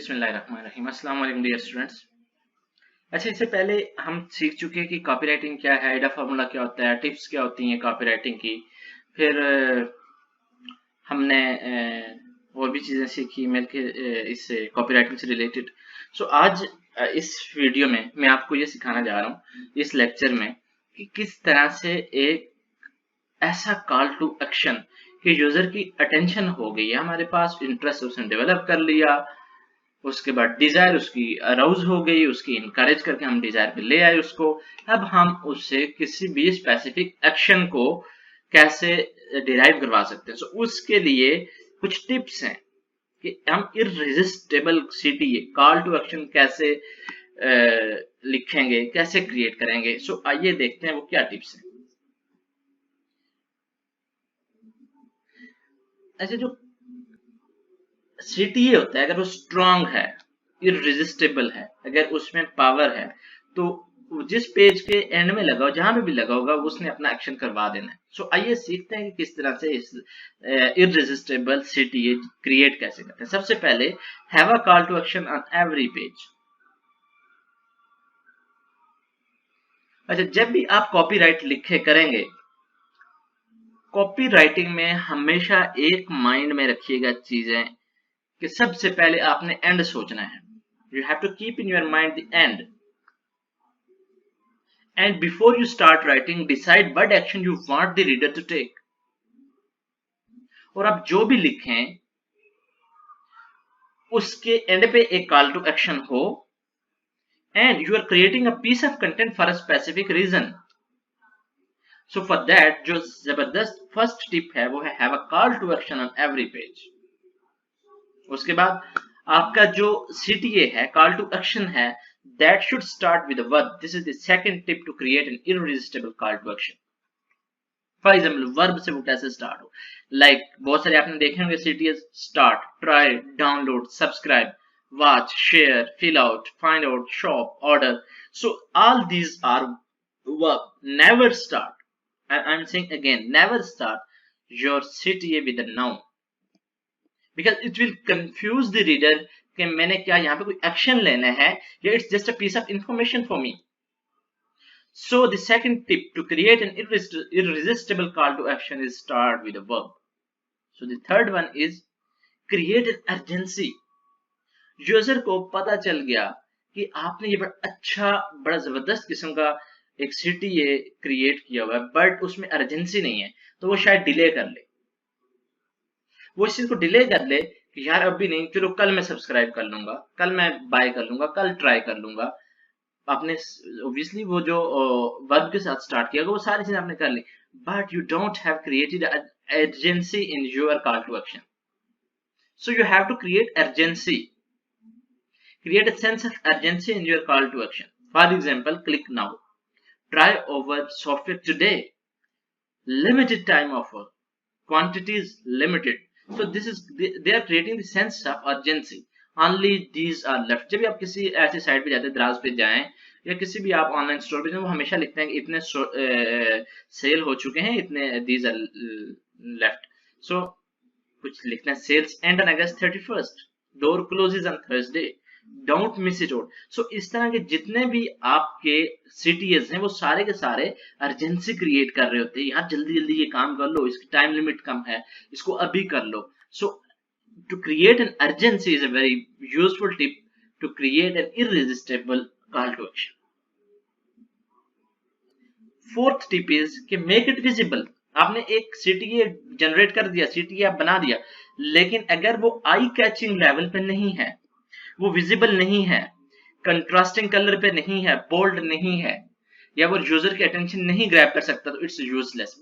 बिस्मिल्लाहिर्रहमानिर्रहीम। अस्सलाम वालेकुम डियर स्टूडेंट्स। अच्छा, इससे पहले हम सीख चुके हैं कि कॉपीराइटिंग क्या है, आइडा फार्मूला क्या होता है, टिप्स क्या होती हैं कॉपीराइटिंग की। फिर हमने और भी चीज़ें सीखी मिलके इससे कॉपीराइटिंग से रिलेटेड। सो आज इस वीडियो में मैं आपको ये सिखाना जा रहा हूँ इस लेक्चर में कि किस तरह से एक ऐसा कॉल टू एक्शन कि यूजर की अटेंशन हो गई है हमारे पास, इंटरेस्ट उसने डेवलप कर लिया, उसके बाद डिजायर उसकी अराउज हो गई, उसकी इनकरेज करके हम डिजायर पे ले आए उसको। अब हम उससे किसी भी स्पेसिफिक एक्शन को कैसे डिराइव करवा सकते हैं। सो उसके लिए कुछ टिप्स हैं कि हम irresistible CTA call to action कैसे लिखेंगे, कैसे क्रिएट करेंगे। सो आइए देखते हैं वो क्या टिप्स हैं। ऐसे जो सीटीए होता है, अगर वो स्ट्रांग है, इररेजिस्टेबल है, अगर उसमें पावर है, तो जिस पेज के एंड में लगा हो, जहां पे भी लगा होगा, उसने अपना एक्शन करवा देना है। सो आइए सीखते हैं कि किस तरह से इस इररेजिस्टेबल सीटीए क्रिएट कैसे करते हैं। सबसे पहले have a call to action on every page. अच्छा, जब भी आप कॉपीराइट लिखे करेंगे, कॉपी राइटिंग में हमेशा एक माइंड में रखिएगा चीजें कि सबसे पहले आपने एंड सोचना है। You have to keep in your mind the end, and before you start writing decide what action you want the reader to take। और आप जो भी लिखें उसके एंड पे एक कॉल टू एक्शन हो, and you are creating a piece of content for a specific reason। so for that जो जबरदस्त फर्स्ट टिप है वो है have a call to action on every page। उसके बाद आपका जो CTA है, कॉल टू एक्शन है, that should start with a verb। this is the second tip to create an irresistible call to action। For example verb से वो कैसे start हो, लाइक बहुत सारे आपने देखे होंगे CTAs start, try, download, subscribe, watch, share, fill out, find out, shop, order. So all these are verb. Never start, I am saying again, never start your CTA with a noun, because it will confuse the reader कि मैंने क्या यहाँ पे कोई action लेना है या it's just a piece of information for me. So the second tip to create an irresistible call to action is start with a verb। So the third one is create an urgency। User को पता चल गया कि आपने ये बड़ा अच्छा, बड़ा जबरदस्त किस्म का एक सीटीए क्रिएट किया हुआ है, बट उसमें अर्जेंसी नहीं है, तो वो शायद डिले कर ले। वो इस चीज को डिले कर ले कि यार अभी नहीं, चलो कल मैं सब्सक्राइब कर लूंगा, कल मैं बाय कर लूंगा, कल ट्राई कर लूंगा। आपने ऑब्वियसली वो जो वर्ब के साथ स्टार्ट किया वो सारी चीजें आपने कर ली, but you don't have created urgency in your call to action। so you have to create urgency, create a sense of urgency in your call to action। for example, click now, try over software today, limited time offer, quantities limited। so this is they are creating the sense of urgency। only these are left। जब भी आप किसी ऐसी site पे जाते हैं, द्राज पे जाएं या किसी भी आप ऑनलाइन स्टोर पे जाएं, वो हमेशा लिखते हैं कि इतने सेल हो चुके हैं, इतने दीज आर लेफ्ट। सो कुछ लिखते हैं sales end on August 31st, door closes on Thursday, don't miss it out. So इस तरह के जितने भी आपके सीटीएस हैं वो सारे के सारे अर्जेंसी क्रिएट कर रहे होते हैं, यार जल्दी जल्दी ये काम कर लो, इसकी टाइम लिमिट कम है, इसको अभी कर लो। सो to create an urgency is a very useful tip to create an irresistible call to action। fourth tip is कि make it visible। आपने एक सीटीए जनरेट कर दिया, सीटीए आप बना दिया, लेकिन अगर वो आई कैचिंग लेवल पे नहीं है, वो विजिबल नहीं है, कंट्रास्टिंग कलर पे नहीं है, बोल्ड नहीं है, या वो यूजर की अटेंशन नहीं ग्रैब कर सकता, तो it's useless.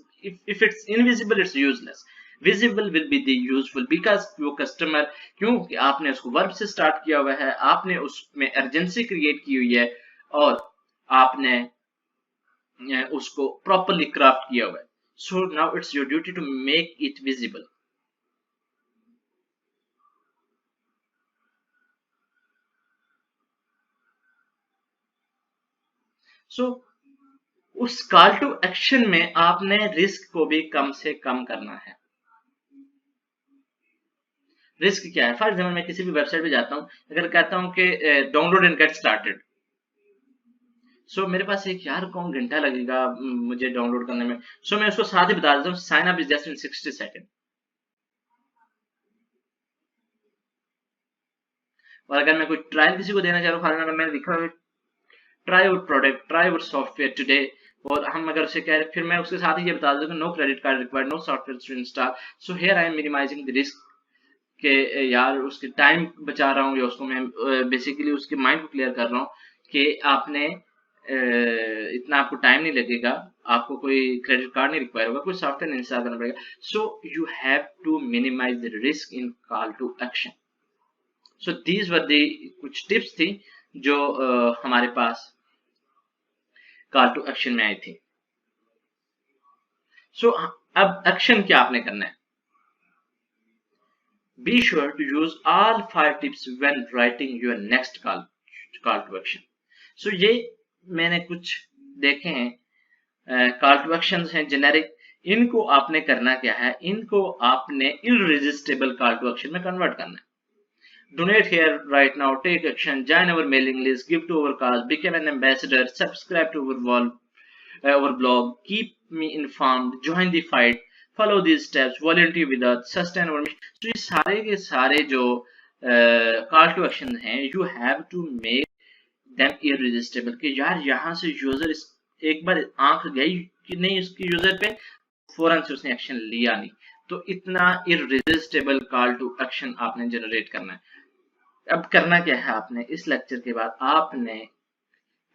if it's invisible it's useless। visible will be the useful because वो कस्टमर, क्योंकि आपने उसको वर्ब से स्टार्ट किया हुआ है, आपने उसमें अर्जेंसी क्रिएट की हुई है और आपने उसको प्रॉपरली क्राफ्ट किया हुआ है। So now it's your duty to make it visible. So उस कॉल टू एक्शन में आपने रिस्क को भी कम से कम करना है। रिस्क क्या है? फॉर एग्जाम्पल मैं किसी भी वेबसाइट पे जाता हूँ, अगर कहता हूँ कि डाउनलोड एंड गेट स्टार्टेड, सो मेरे पास एक यार कौन घंटा लगेगा मुझे डाउनलोड करने में, सो मैं उसको साथ ही बता देता हूँ sign up is just in 60 second. और अगर मैं कोई ट्रायल किसी को देना चाह रहा हूँ, फॉर एग्जाम्पल मैंने लिखा है try out product, try out software today, और हम अगर उसे कह रहे फिर मैं उसके साथ ही ये बता दूं no credit card required, no software to install, so here I am minimising the risk के यार उसके टाइम बचा रहा हूँ, या उसको मैं बेसिकली उसके माइंड को क्लियर कर रहा हूँ कि आपने इतना आपको टाइम नहीं लगेगा, आपको कोई क्रेडिट कार्ड नहीं रिक्वायर होगा, कोई सॉफ्टवेयर नहीं इंस्टॉल करना पड़ेगा। So you have to minimize the risk in call to action. So these were the कुछ टिप्स थी जो हमारे पास कॉल टू एक्शन में आई थी। सो अब एक्शन क्या आपने करना है? Be sure to use all 5 tips when writing your next call to action. So ये मैंने कुछ देखे हैं कॉल टू एक्शन हैं जेनेरिक, इनको आपने करना क्या है, इनको आपने इररेजिस्टेबल कॉल टू एक्शन में कन्वर्ट करना है। Donate here right now, take action, join our mailing list, give to our cause, become an ambassador, subscribe to our blog, keep me informed, join the fight, follow these steps, volunteer with us, sustain our mission. तो ये सारे के सारे जो call to action हैं, you have to make them irresistible कि यार यहाँ से यूजर एक बार आंख गई कि नहीं उसकी यूजर पे, फौरन से उसने एक्शन लिया नहीं, तो इतना इररेजिस्टेबल कॉल टू एक्शन आपने जनरेट करना है। अब करना क्या है आपने, इस लेक्चर के बाद आपने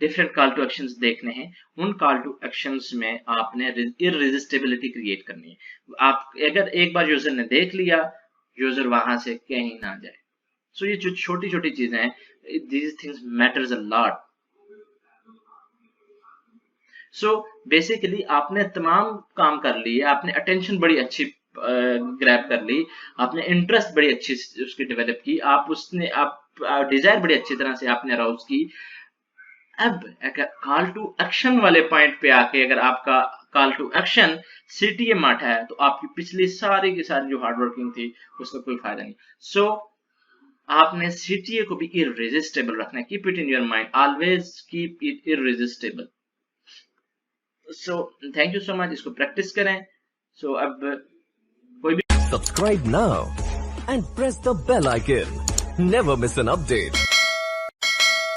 डिफरेंट कॉल टू एक्शंस देखने हैं, उन कॉल टू एक्शंस में आपने इररेजिस्टेबिलिटी क्रिएट करनी है। आप अगर एक बार यूजर ने देख लिया, यूजर वहां से कहीं ना जाए। सो ये जो छोटी छोटी चीजें हैं, these things matters a lot। So basically आपने तमाम काम कर लिए, आपने अटेंशन बड़ी अच्छी ग्रैब कर ली, आपने इंटरेस्ट बड़ी अच्छी उसकी डेवलप की, आप डिजायर बड़ी अच्छी तरह से आपने अराउज की। अब अगर कॉल टू एक्शन वाले पॉइंट पे आके अगर आपका कॉल टू एक्शन सीटीए माठा है, तो आपकी पिछली सारी की सारी जो हार्डवर्किंग थी उसका कोई फायदा नहीं। सो आपने सीटीए को भी इररेजिस्टेबल रखना है, keep it in your mind, always keep it irresistible. So thank you so much, इसको प्रैक्टिस करें। सो अब कोई भी Subscribe now and press the bell icon. Never miss an update.